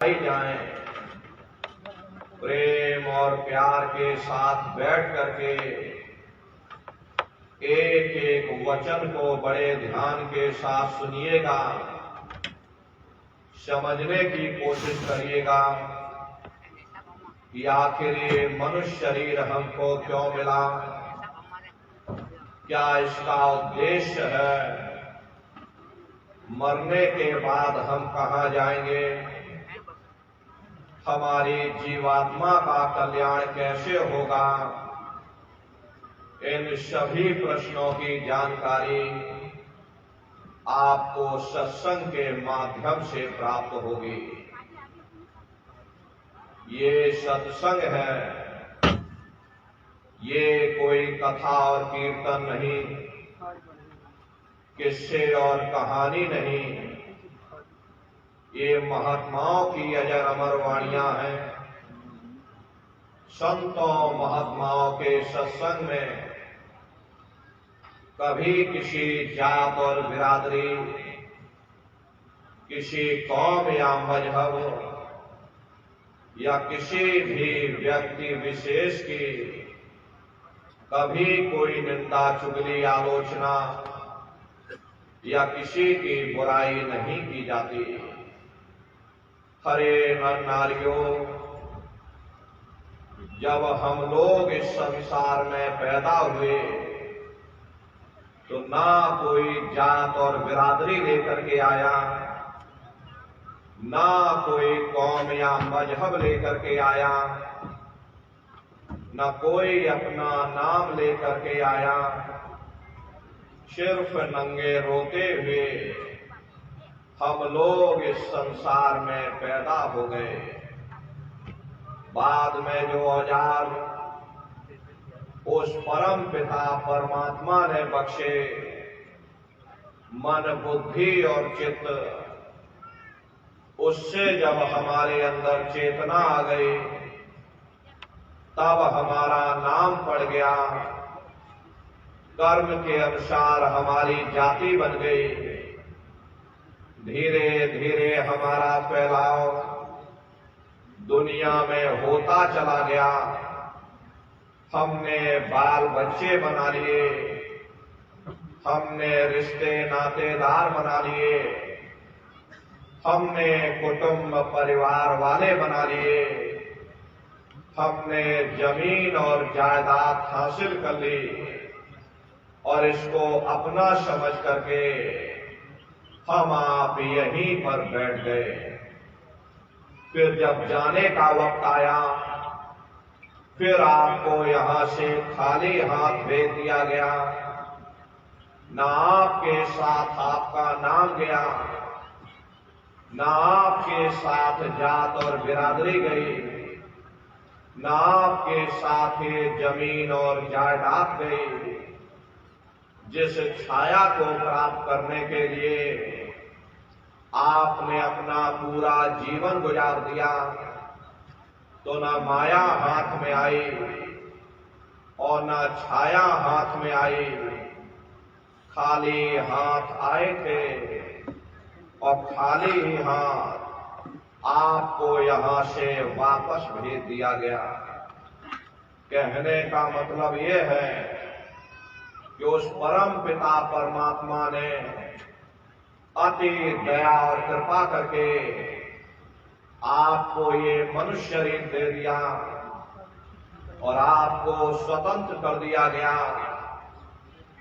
जाएं, प्रेम और प्यार के साथ बैठ करके एक एक वचन को बड़े ध्यान के साथ सुनिएगा, समझने की कोशिश करिएगा कि आखिर ये मनुष्य शरीर हमको क्यों मिला, क्या इसका उद्देश्य है, मरने के बाद हम कहाँ जाएंगे, हमारी जीवात्मा का कल्याण कैसे होगा। इन सभी प्रश्नों की जानकारी आपको सत्संग के माध्यम से प्राप्त होगी। ये सत्संग है, ये कोई कथा और कीर्तन नहीं, किस्से और कहानी नहीं, ये महात्माओं की अजर अमर वाणियां हैं। संतों महात्माओं के सत्संग में कभी किसी जात और बिरादरी, किसी कौम या मजहब या किसी भी व्यक्ति विशेष की कभी कोई निंदा चुगली आलोचना या किसी की बुराई नहीं की जाती। हरे नर नारियों, जब हम लोग इस संसार में पैदा हुए तो ना कोई जात और बिरादरी लेकर के आया, ना कोई कौम या मजहब लेकर के आया, न कोई अपना नाम लेकर के आया। सिर्फ नंगे रोते हुए हम लोग इस संसार में पैदा हो गए। बाद में जो औजार उस परम पिता परमात्मा ने बख्शे, मन बुद्धि और चित्त, उससे जब हमारे अंदर चेतना आ गई तब हमारा नाम पड़ गया, कर्म के अनुसार हमारी जाति बन गई। धीरे धीरे हमारा फैलाव दुनिया में होता चला गया। हमने बाल बच्चे बना लिए, हमने रिश्ते नातेदार बना लिए, हमने कुटुंब परिवार वाले बना लिए, हमने जमीन और जायदाद हासिल कर ली और इसको अपना समझ करके हम आप यहीं पर बैठ गए। फिर जब जाने का वक्त आया, फिर आपको यहां से खाली हाथ भेज दिया गया। ना आपके साथ आपका नाम गया, ना आपके साथ जात और बिरादरी गई, ना आपके साथ ये जमीन और जायदाद गई। जिस छाया को प्राप्त करने के लिए आपने अपना पूरा जीवन गुजार दिया, तो ना माया हाथ में आई और ना छाया हाथ में आई, खाली हाथ आए थे और खाली ही हाथ आपको यहां से वापस भेज दिया गया। कहने का मतलब ये है कि उस परम पिता परमात्मा ने अति दया और कृपा करके आपको ये मनुष्य शरीर दे दिया और आपको स्वतंत्र कर दिया गया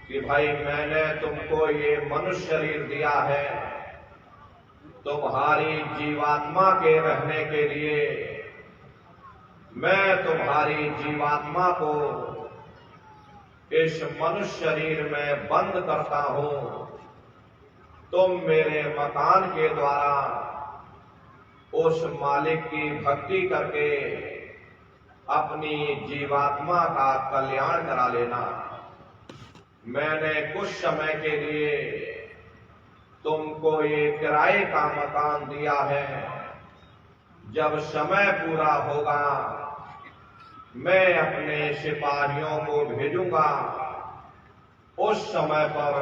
कि भाई मैंने तुमको ये मनुष्य शरीर दिया है तुम्हारी जीवात्मा के रहने के लिए। मैं तुम्हारी जीवात्मा को इस मनुष्य शरीर में बंद करता हूं। तुम मेरे मकान के द्वारा उस मालिक की भक्ति करके अपनी जीवात्मा का कल्याण करा लेना। मैंने कुछ समय के लिए तुमको ये किराए का मकान दिया है। जब समय पूरा होगा मैं अपने सिपाहियों को भेजूंगा, उस समय पर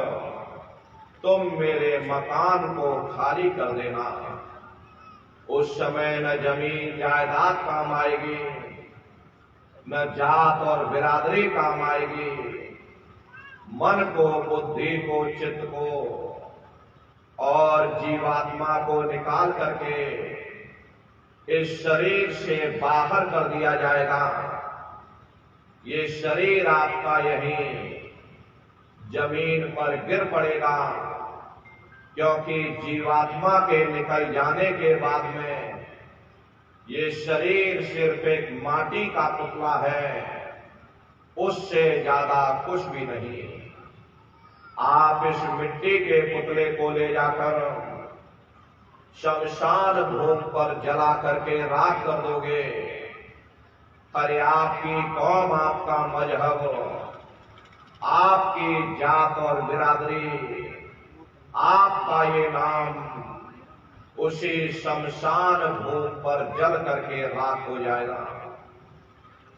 तुम मेरे मकान को खाली कर देना। उस समय न जमीन जायदाद काम आएगी, न जात और बिरादरी काम आएगी। मन को, बुद्धि को, चित्त को और जीवात्मा को निकाल करके इस शरीर से बाहर कर दिया जाएगा। ये शरीर आपका यहीं जमीन पर गिर पड़ेगा, क्योंकि जीवात्मा के निकल जाने के बाद में ये शरीर सिर्फ एक माटी का पुतला है, उससे ज्यादा कुछ भी नहीं। आप इस मिट्टी के पुतले को ले जाकर शमशान भूमि पर जला करके राख कर दोगे। अरे आपकी कौम, आपका मजहब, आपकी जात और बिरादरी, आपका ये नाम उसी शमशान भूमि पर जल करके राख हो जाएगा।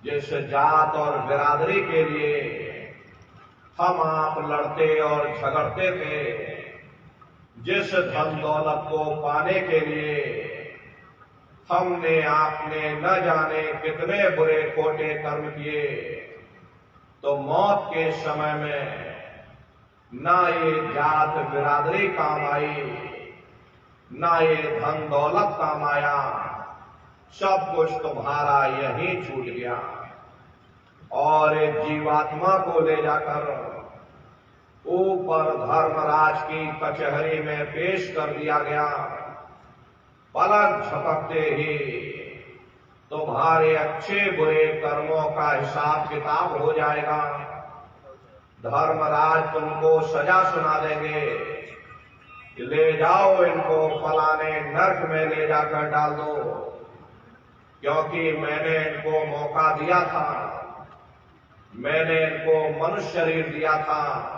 जिस जात और बिरादरी के लिए हम आप लड़ते और झगड़ते थे, जिस धन दौलत को पाने के लिए हमने आपने न जाने कितने बुरे खोटे कर्म किए, तो मौत के समय में ना ये जात बिरादरी काम आई, ना ये धन दौलत काम आया, सब कुछ तुम्हारा यहीं छूट गया। और एक जीवात्मा को ले जाकर ऊपर धर्मराज की कचहरी में पेश कर दिया गया। पलक झपकते ही तुम्हारे अच्छे बुरे कर्मों का हिसाब किताब हो जाएगा। धर्मराज तुमको सजा सुना देंगे, ले जाओ इनको फलाने नर्क में ले जाकर डाल दो, क्योंकि मैंने इनको मौका दिया था, मैंने इनको मनुष्य शरीर दिया था।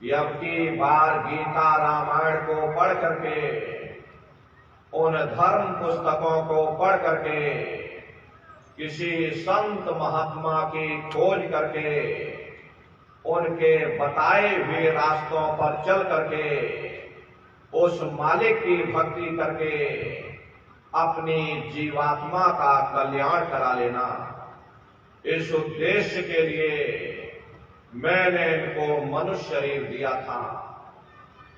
अब की बार गीता रामायण को पढ़ करके, उन धर्म पुस्तकों को पढ़ करके, किसी संत महात्मा की खोज करके, उनके बताए हुए रास्तों पर चल करके, उस मालिक की भक्ति करके अपनी जीवात्मा का कल्याण करा लेना। इस उद्देश्य के लिए मैंने इनको मनुष्य शरीर दिया था,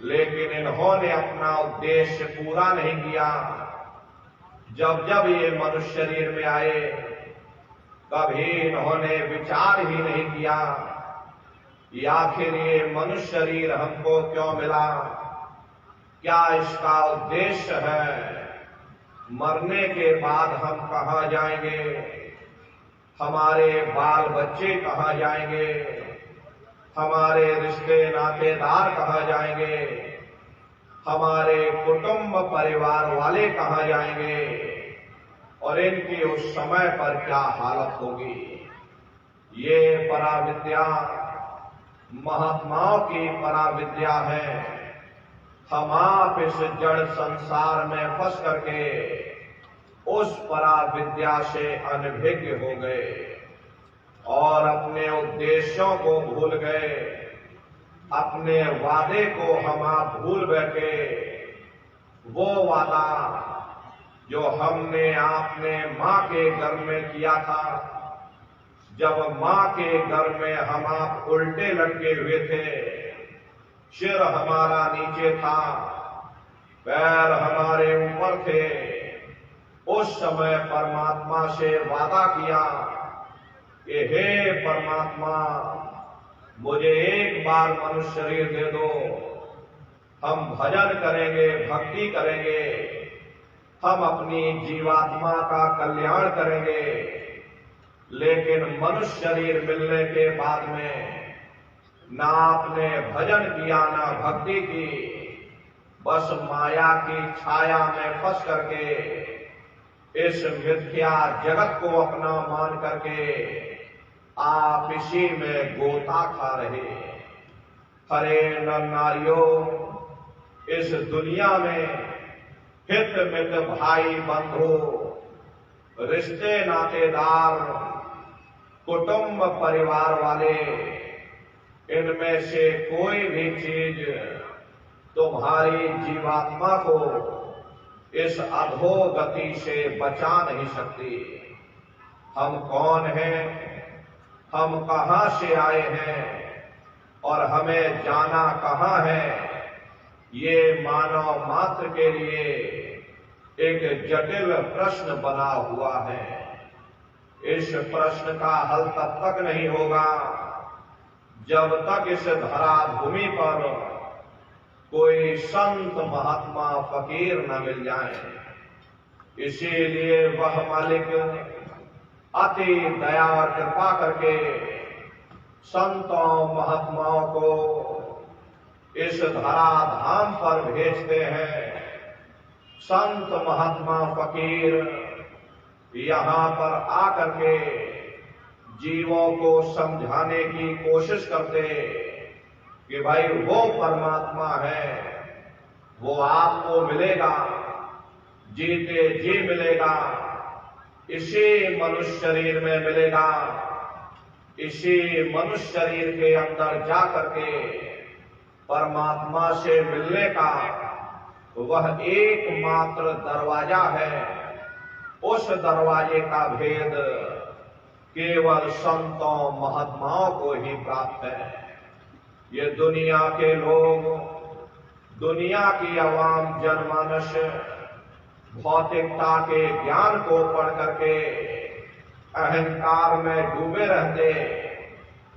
लेकिन इन्होंने अपना उद्देश्य पूरा नहीं किया। जब जब ये मनुष्य शरीर में आए, कभी इन्होंने विचार ही नहीं किया कि आखिर ये मनुष्य शरीर हमको क्यों मिला, क्या इसका उद्देश्य है, मरने के बाद हम कहां जाएंगे, हमारे बाल बच्चे कहां जाएंगे, हमारे रिश्ते नातेदार कहां जाएंगे, हमारे कुटुंब परिवार वाले कहां जाएंगे, और इनकी उस समय पर क्या हालत होगी। ये पराविद्या महात्माओं की पराविद्या है। हम आप इस जड़ संसार में फंस करके उस पराविद्या से अनभिज्ञ हो गए और अपने उद्देश्यों को भूल गए, अपने वादे को हम आप भूल बैठे। वो वादा जो हमने आपने मां के गर्भ में किया था, जब मां के गर्भ में हम आप उल्टे लटके हुए थे, सिर हमारा नीचे था, पैर हमारे ऊपर थे, उस समय परमात्मा से वादा किया कि हे परमात्मा, मुझे एक बार मनुष्य शरीर दे दो, हम भजन करेंगे, भक्ति करेंगे, हम अपनी जीवात्मा का कल्याण करेंगे। लेकिन मनुष्य शरीर मिलने के बाद में ना आपने भजन किया, ना भक्ति की, बस माया की छाया में फंस करके इस मिथ्या जगत को अपना मान करके आप इसी में गोता खा रहे। हरे नर नारियों, इस दुनिया में हित मित भाई बंधु, रिश्ते नातेदार, कुटुंब परिवार वाले, इनमें से कोई भी चीज तुम्हारी जीवात्मा को इस अधोगति से बचा नहीं सकती। हम कौन हैं, हम कहां से आए हैं और हमें जाना कहां है, ये मानव मात्र के लिए एक जटिल प्रश्न बना हुआ है। इस प्रश्न का हल तब तक नहीं होगा जब तक इस धरा भूमि पर कोई संत महात्मा फकीर न मिल जाए। इसीलिए वह मालिक अति दया और कृपा करके संतों महात्माओं को इस धरा धाम पर भेजते हैं। संत महात्मा फकीर यहाँ पर आकर के जीवों को समझाने की कोशिश करते कि भाई वो परमात्मा है, वो आपको मिलेगा, जीते जी मिलेगा, इसी मनुष्य शरीर में मिलेगा। इसी मनुष्य शरीर के अंदर जा करके परमात्मा से मिलने का वह एकमात्र दरवाजा है। उस दरवाजे का भेद केवल संतों महात्माओं को ही प्राप्त है। ये दुनिया के लोग, दुनिया की आवाम जनमानस भौतिकता के ज्ञान को पढ़ करके अहंकार में डूबे रहते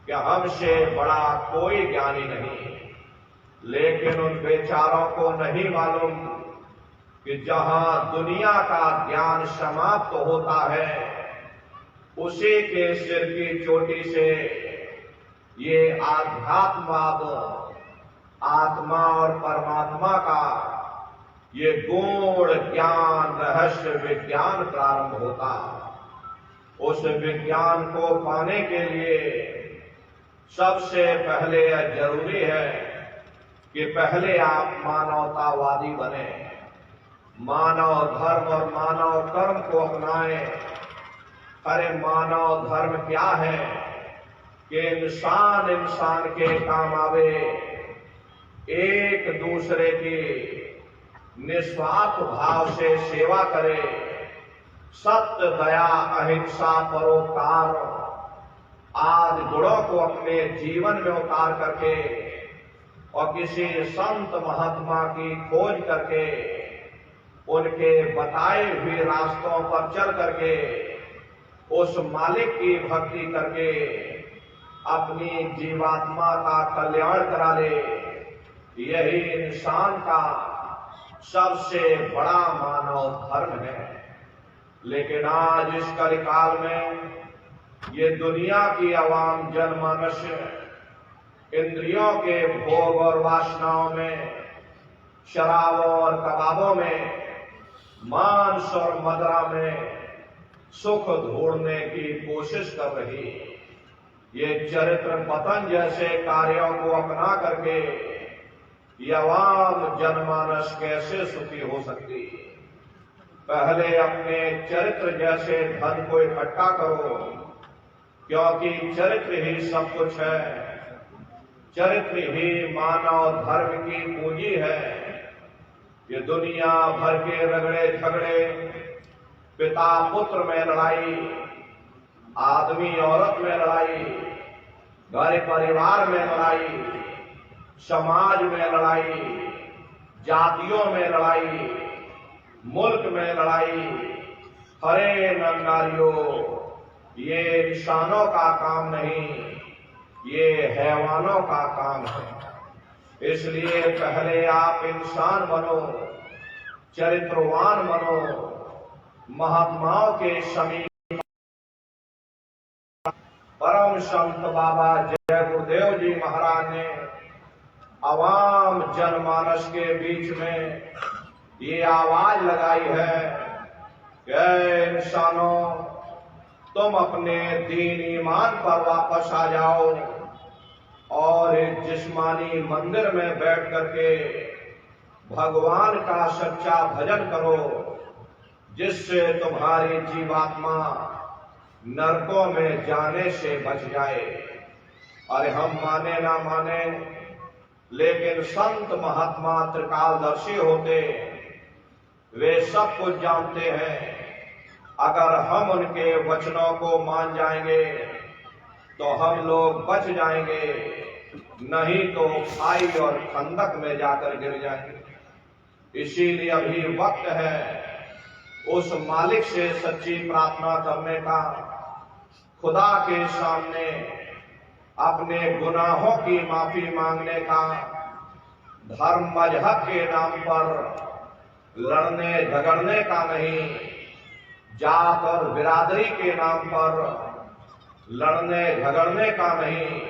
कि हमसे बड़ा कोई ज्ञानी नहीं। लेकिन उन बेचारों को नहीं मालूम कि जहां दुनिया का ज्ञान समाप्त होता है, उसी के सिर की चोटी से ये आध्यात्मवाद, आत्मा और परमात्मा का ये गूढ़ ज्ञान, रहस्य विज्ञान प्रारंभ होता। उस विज्ञान को पाने के लिए सबसे पहले यह जरूरी है कि पहले आप मानवतावादी बने, मानव धर्म और मानव कर्म को अपनाएं। अरे मानव धर्म क्या है कि इंसान इंसान के काम आवे, एक दूसरे की निस्वार्थ भाव से सेवा करे, सत्य, दया, अहिंसा, परोपकार आदि गुणों को अपने जीवन में उतार करके और किसी संत महात्मा की खोज करके उनके बताए हुए रास्तों पर चल करके उस मालिक की भक्ति करके अपनी जीवात्मा का कल्याण करा ले, यही इंसान का सबसे बड़ा मानव धर्म है। लेकिन आज इस कलिकाल में ये दुनिया की आवाम जनमानस इंद्रियों के भोग और वासनाओं में, शराबों और कबाबों में, मांस और मदिरा में सुख ढूंढने की कोशिश कर रही। ये चरित्र पतन जैसे कार्यों को अपना करके ये आवाम जनमानस कैसे सुखी हो सकती। पहले अपने चरित्र जैसे धन को इकट्ठा करो, क्योंकि चरित्र ही सब कुछ है। चरित्र ही मानव धर्म की पूंजी है। ये दुनिया भर के रगड़े झगड़े, पिता पुत्र में लड़ाई, आदमी औरत में लड़ाई, घर परिवार में लड़ाई, समाज में लड़ाई, जातियों में लड़ाई, मुल्क में लड़ाई, हरे नंगारियों, ये इंसानों का काम नहीं, ये हैवानों का काम है। इसलिए पहले आप इंसान बनो, चरित्रवान बनो, महात्माओं के समीप। परम संत बाबा जय गुरुदेव जी महाराज ने आवाम जनमानस के बीच में ये आवाज लगाई है कि इंसानों, तुम अपने दीन ईमान पर वापस आ जाओ और एक जिस्मानी मंदिर में बैठ करके भगवान का सच्चा भजन करो, जिससे तुम्हारी जीवात्मा नरकों में जाने से बच जाए। अरे हम माने ना माने, लेकिन संत महात्मा त्रिकालदर्शी होते, वे सब कुछ जानते हैं। अगर हम उनके वचनों को मान जाएंगे तो हम लोग बच जाएंगे, नहीं तो खाई और खंदक में जाकर गिर जाएंगे। इसीलिए अभी वक्त है उस मालिक से सच्ची प्रार्थना करने का, खुदा के सामने अपने गुनाहों की माफी मांगने का, धर्म मजहब के नाम पर लड़ने झगड़ने का नहीं, जात और बिरादरी के नाम पर लड़ने झगड़ने का नहीं।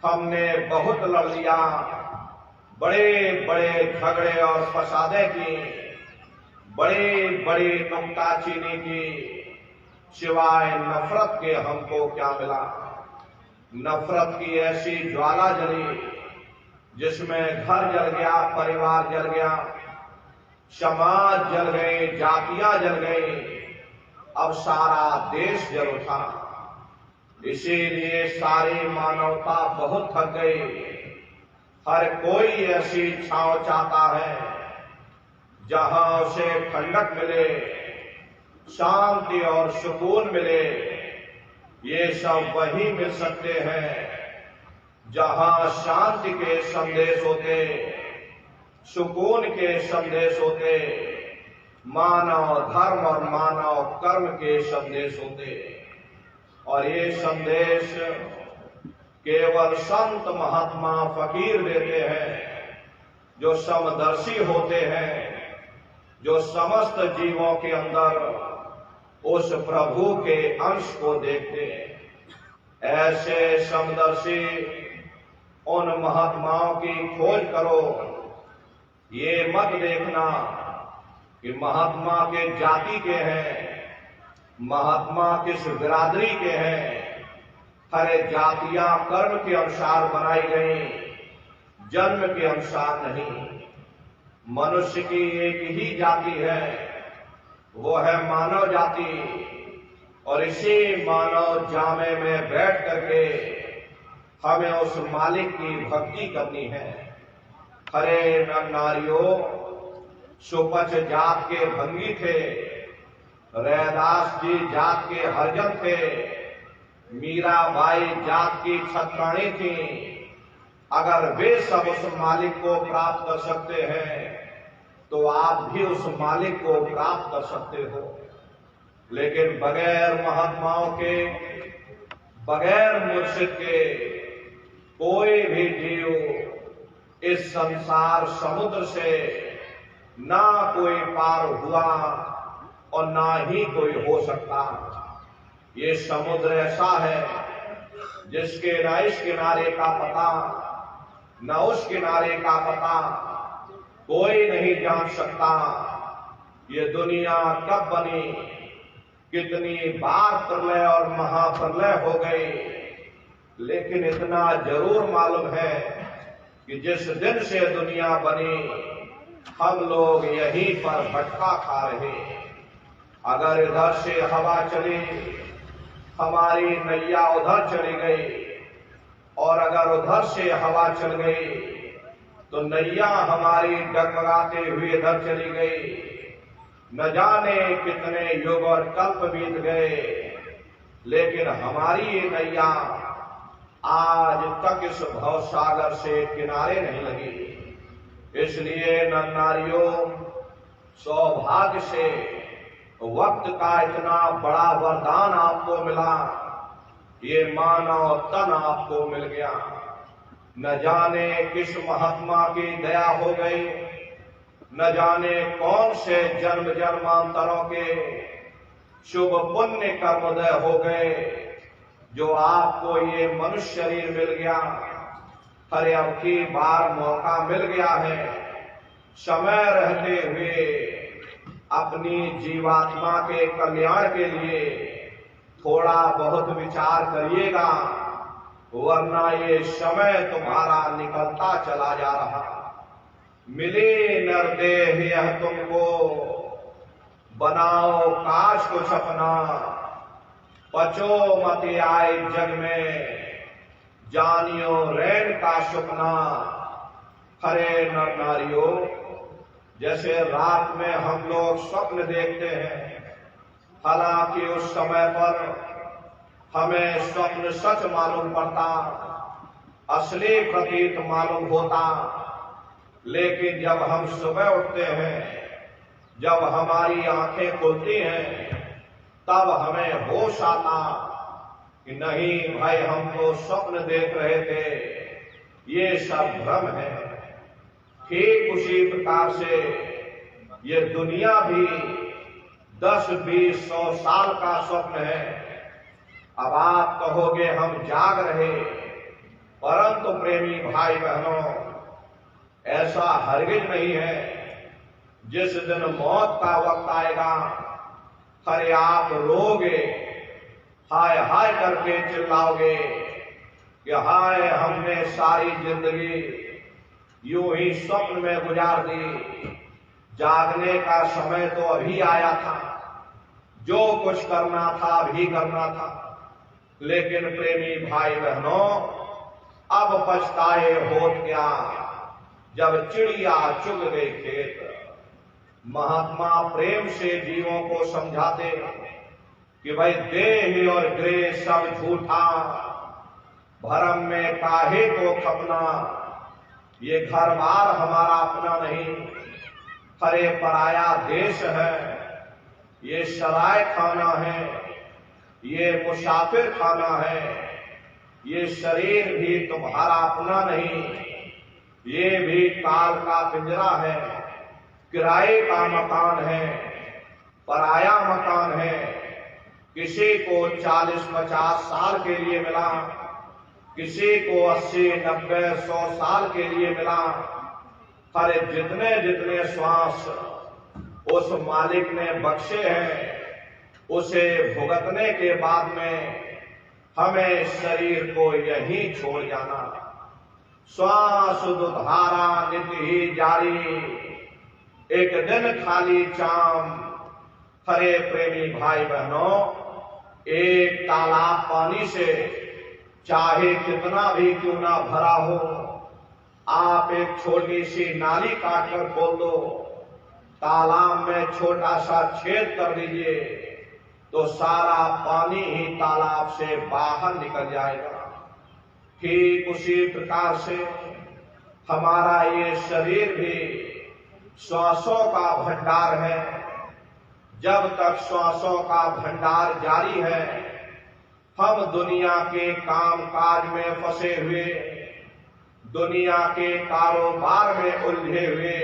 हमने बहुत लड़ लिया, बड़े बड़े झगड़े और फसादे की, बड़ी बड़ी नुक्ताचीनी की, सिवाय नफरत के हमको क्या मिला। नफरत की ऐसी ज्वाला जली जिसमें घर जल गया, परिवार जल गया, समाज जल गए, जातियां जल गई, अब सारा देश जल उठा। इसीलिए सारी मानवता बहुत थक गई। हर कोई ऐसी छांव चाहता है जहां उसे ठंडक मिले, शांति और सुकून मिले। ये सब वही मिल सकते हैं जहां शांति के संदेश होते, सुकून के संदेश होते, मानव धर्म और मानव कर्म के संदेश होते। और ये संदेश केवल संत महात्मा फकीर देते हैं, जो समदर्शी होते हैं, जो समस्त जीवों के अंदर उस प्रभु के अंश को देखते हैं। ऐसे समदर्शी उन महात्माओं की खोज करो। ये मत देखना कि महात्मा के जाति के हैं, महात्मा किस बिरादरी के हैं। हरे जातियां कर्म के अनुसार बनाई गई, जन्म के अनुसार नहीं। मनुष्य की एक ही जाति है, वो है मानव जाति। और इसी मानव जामे में बैठ करके हमें उस मालिक की भक्ति करनी है। हरे नर नारियों, सुपच जात के भंगी थे, रैदास जी जात के हरजन थे, मीराबाई जात की छत्राणी थी। अगर वे सब उस मालिक को प्राप्त कर सकते हैं तो आप भी उस मालिक को प्राप्त कर सकते हो। लेकिन बगैर महात्माओं के, बगैर मुर्शिद के कोई भी जीव इस संसार समुद्र से ना कोई पार हुआ और ना ही कोई हो सकता। ये समुद्र ऐसा है जिसके न इस किनारे का पता, न उस किनारे का पता कोई नहीं जान सकता। ये दुनिया कब बनी, कितनी बार प्रलय और महाप्रलय हो गई, लेकिन इतना जरूर मालूम है कि जिस दिन से दुनिया बनी हम लोग यहीं पर भटका खा रहे। अगर इधर से हवा चली, हमारी नैया उधर चली गई, और अगर उधर से हवा चल गई तो नैया हमारी डगमगाते हुए इधर चली गई। न जाने कितने युग और कल्प बीत गए, लेकिन हमारी ये नैया आज तक इस भवसागर से किनारे नहीं लगी। इसलिए नर नारियों, सौभाग्य से वक्त का इतना बड़ा वरदान आपको मिला, ये मानव तन आपको मिल गया। न जाने किस महात्मा की दया हो गई, न जाने कौन से जन्म जन्मांतरों के शुभ पुण्य कर्मोदय हो गए जो आपको ये मनुष्य शरीर मिल गया। हरे अब की बार मौका मिल गया है, समय रहते हुए अपनी जीवात्मा के कल्याण के लिए थोड़ा बहुत विचार करिएगा, वरना ये समय तुम्हारा निकलता चला जा रहा। मिले नरदेह यह तुमको, बनाओ काश को सपना, बचो मत आए जग में, जानियो रैन का सुपना। हरे नर नारियों, जैसे रात में हम लोग स्वप्न देखते हैं, हालांकि उस समय पर हमें स्वप्न सच मालूम पड़ता, असली प्रतीत मालूम होता, लेकिन जब हम सुबह उठते हैं, जब हमारी आंखें खुलती हैं, तब हमें होश आता कि नहीं भाई, हम तो स्वप्न देख रहे थे, ये सब भ्रम है। ठीक उसी प्रकार से ये दुनिया भी 10, 20, 100 साल का स्वप्न है। अब आप कहोगे हम जाग रहे, परंतु प्रेमी भाई बहनों, ऐसा हरगिज नहीं है। जिस दिन मौत का वक्त आएगा, अरे आप रोगे, हाय हाय करके चिल्लाओगे कि हाय, हमने सारी जिंदगी यूं ही स्वप्न में गुजार दी, जागने का समय तो अभी आया था, जो कुछ करना था अभी करना था। लेकिन प्रेमी भाई बहनों, अब पछताए होत क्या, जब चिड़िया चुग गई खेत। महात्मा प्रेम से जीवों को समझाते कि भाई देह और ग्रह सब झूठा, भरम में काहे को खपना, ये घर बार हमारा अपना नहीं, हरे पराया देश है, ये सराय खाना है, ये मुसाफिर खाना है, ये शरीर भी तुम्हारा अपना नहीं, ये भी काल का पिंजरा है, किराए का मकान है, पराया मकान है। किसी को 40-50 साल के लिए मिला, किसी को 80, 90, 100 साल के लिए मिला। अरे जितने जितने श्वास उस मालिक ने बख्शे हैं, उसे भुगतने के बाद में हमें शरीर को यहीं छोड़ जाना। श्वास दुधारा नित्य ही जारी, एक दिन खाली चाम। हरे प्रेमी भाई बहनों, एक तालाब पानी से चाहे कितना भी क्यों ना भरा हो, आप एक छोटी सी नाली काटकर खोल दो, तालाब में छोटा सा छेद कर दीजिए, तो सारा पानी ही तालाब से बाहर निकल जाएगा। ठीक उसी प्रकार से हमारा ये शरीर भी श्वासों का भंडार है। जब तक श्वासों का भंडार जारी है, हम दुनिया के काम काज में फंसे हुए, दुनिया के कारोबार में उलझे हुए,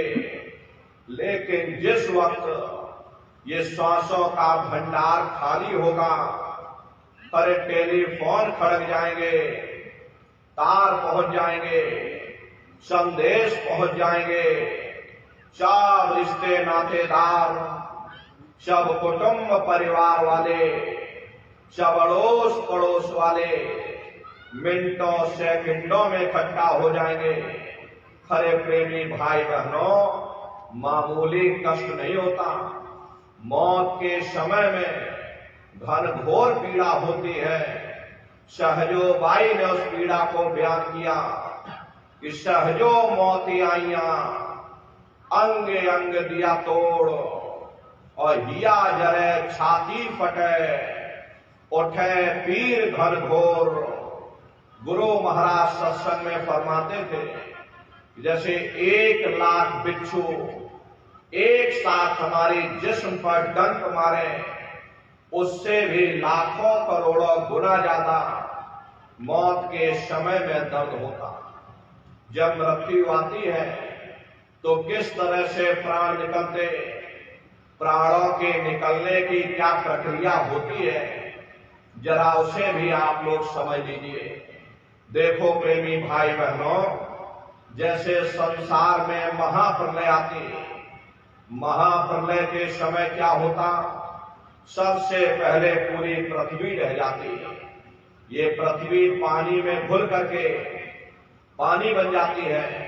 लेकिन जिस वक्त ये श्वासों का भंडार खाली होगा, अरे टेलीफोन खड़क जाएंगे, तार पहुंच जाएंगे, संदेश पहुंच जाएंगे, सब रिश्ते नातेदार, सब कुटुंब परिवार वाले, सब अड़ोस पड़ोस वाले मिनटों सेकंडों में इकट्ठा हो जाएंगे। खरे प्रेमी भाई बहनों, मामूली कष्ट नहीं होता। मौत के समय में घनघोर पीड़ा होती है। सहजोबाई ने उस पीड़ा को बयान किया कि सहजो मौती आइया, अंग अंग दिया तोड़, और हिया जरे छाती फटे, उठे पीर घनघोर। गुरु महाराज सत्संग में फरमाते थे, जैसे 1 लाख बिच्छू एक साथ हमारी जिस्म पर डंक मारे, उससे भी लाखों करोड़ों गुना ज्यादा मौत के समय में दर्द होता। जब मृत्यु आती है तो किस तरह से प्राण निकलते, प्राणों के निकलने की क्या प्रक्रिया होती है, जरा उसे भी आप लोग समझ लीजिए। देखो प्रेमी भाई बहनों, जैसे संसार में महाप्रलय आती, महाप्रलय के समय क्या होता, सबसे पहले पूरी पृथ्वी रह जाती। ये पृथ्वी पानी में घुल करके पानी बन जाती है।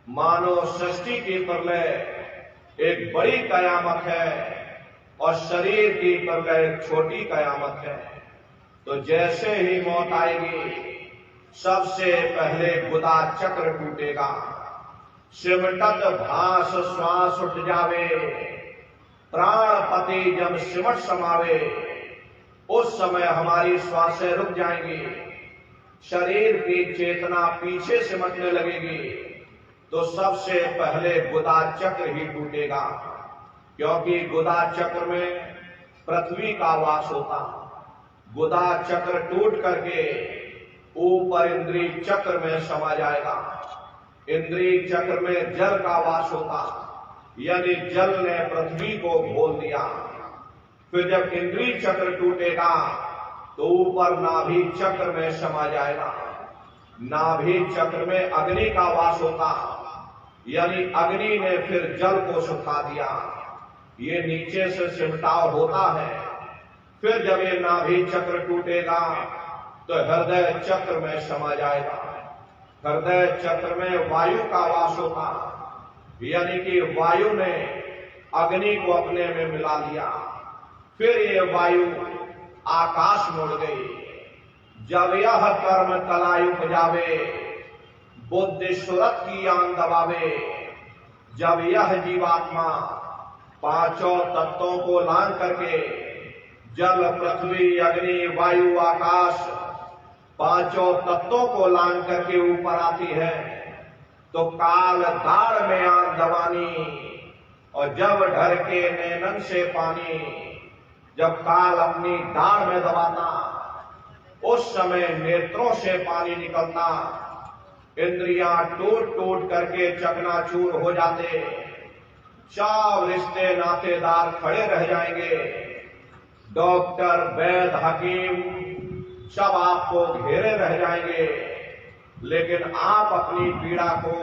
मानव सृष्टि की प्रलय एक बड़ी कयामत है और शरीर की प्रलय एक छोटी कयामत है। तो जैसे ही मौत आएगी, सबसे पहले गुदा चक्र टूटेगा। सिमटत भास श्वास उठ जावे, प्राणपति जब सिमट समावे, उस समय हमारी श्वासें रुक जाएंगी, शरीर की चेतना पीछे सिमटने लगेगी, तो सबसे पहले गुदा चक्र ही टूटेगा। क्योंकि गुदा चक्र में पृथ्वी का वास होता। गुदा चक्र टूट करके ऊपर इंद्रिय चक्र में समा जाएगा। इंद्रिय चक्र में जल का वास होता, यानी जल ने पृथ्वी को घोल दिया। फिर जब इंद्रिय चक्र टूटेगा तो ऊपर नाभि चक्र में समा जाएगा। नाभि चक्र में अग्नि का वास होता, यानी अग्नि ने फिर जल को सुखा दिया। ये नीचे से सिमटाव होता है। फिर जब ये नाभि चक्र टूटेगा तो हृदय चक्र में समा जाएगा। हृदय चक्र में वायु का वास होता, यानी कि वायु ने अग्नि को अपने में मिला लिया। फिर ये वायु आकाश में उड़ गई। जब यह कर्म कलायु उपजावे, बुद्धि सुरत की आन दबावे, जब यह जीवात्मा पांचों तत्वों को लांग करके जल पृथ्वी अग्नि वायु आकाश पांचों तत्वों को लांग करके ऊपर आती है, तो काल दाड़ में आग दबानी, और जब ढर के नैनन से पानी, जब काल अपनी दाढ़ में दबाता उस समय नेत्रों से पानी निकलता, इंद्रियां टूट टूट करके चकनाचूर हो जाते, चाव रिश्ते नातेदार खड़े रह जाएंगे, डॉक्टर वैद्य हकीम सब आपको घेरे रह जाएंगे, लेकिन आप अपनी पीड़ा को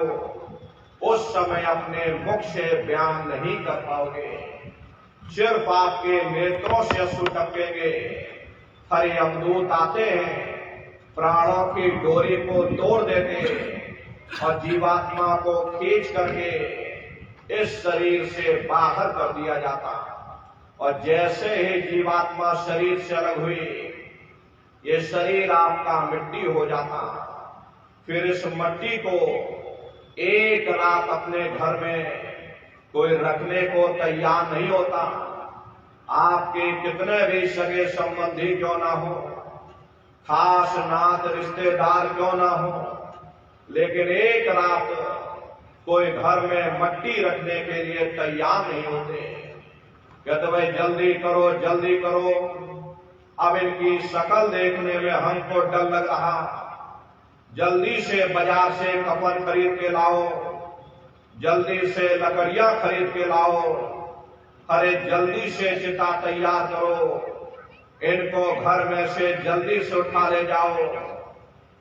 उस समय अपने मुख से बयान नहीं कर पाओगे। सिर्फ आपके नेत्रों से अश्रु टपकेंगे। हरि अवधूत आते हैं, प्राणों की डोरी को तोड़ देते और जीवात्मा को खींच करके इस शरीर से बाहर कर दिया जाता। और जैसे ही जीवात्मा शरीर से अलग हुई, ये शरीर आपका मिट्टी हो जाता। फिर इस मिट्टी को एक रात अपने घर में कोई रखने को तैयार नहीं होता। आपके कितने भी सगे संबंधी क्यों ना हो, खास नात रिश्तेदार क्यों ना हो, लेकिन एक रात कोई घर में मिट्टी रखने के लिए तैयार नहीं होते। कहते भाई जल्दी करो जल्दी करो, अब इनकी शक्ल देखने में हमको डर लग रहा, जल्दी से बाजार से कफन खरीद के लाओ, जल्दी से लकड़ियां खरीद के लाओ, अरे जल्दी से चिता तैयार करो, इनको घर में से जल्दी से उठा ले जाओ,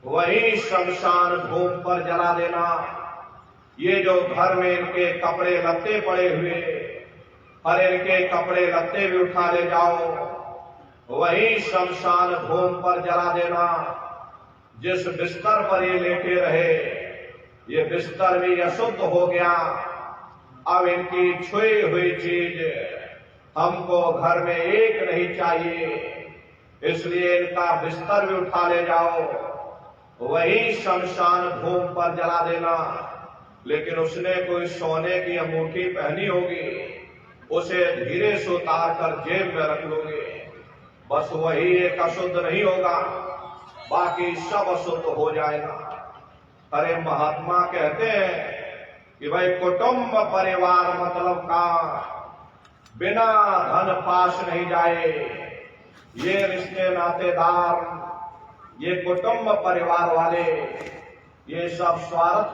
वहीं शमशान भूमि पर जला देना। ये जो घर में इनके कपड़े लत्ते पड़े हुए, अरे इनके कपड़े लत्ते भी उठा ले जाओ, वहीं शमशान भूमि पर जला देना। जिस बिस्तर पर ये लेटे रहे, ये बिस्तर भी अशुद्ध हो गया। अब इनकी छुई हुई चीज हमको घर में एक नहीं चाहिए, इसलिए इनका बिस्तर भी उठा ले जाओ, वही शमशान भूमि पर जला देना। लेकिन उसने कोई सोने की अंगूठी पहनी होगी, उसे धीरे से उतार कर जेब में रख लोगे, बस वही एक अशुद्ध नहीं होगा, बाकी सब अशुद्ध हो जाएगा। अरे महात्मा कहते हैं कि भाई कुटुंब परिवार मतलब का बिना धन पास नहीं जाए। ये रिश्ते नातेदार, ये कुटुंब परिवार वाले, ये सब स्वार्थ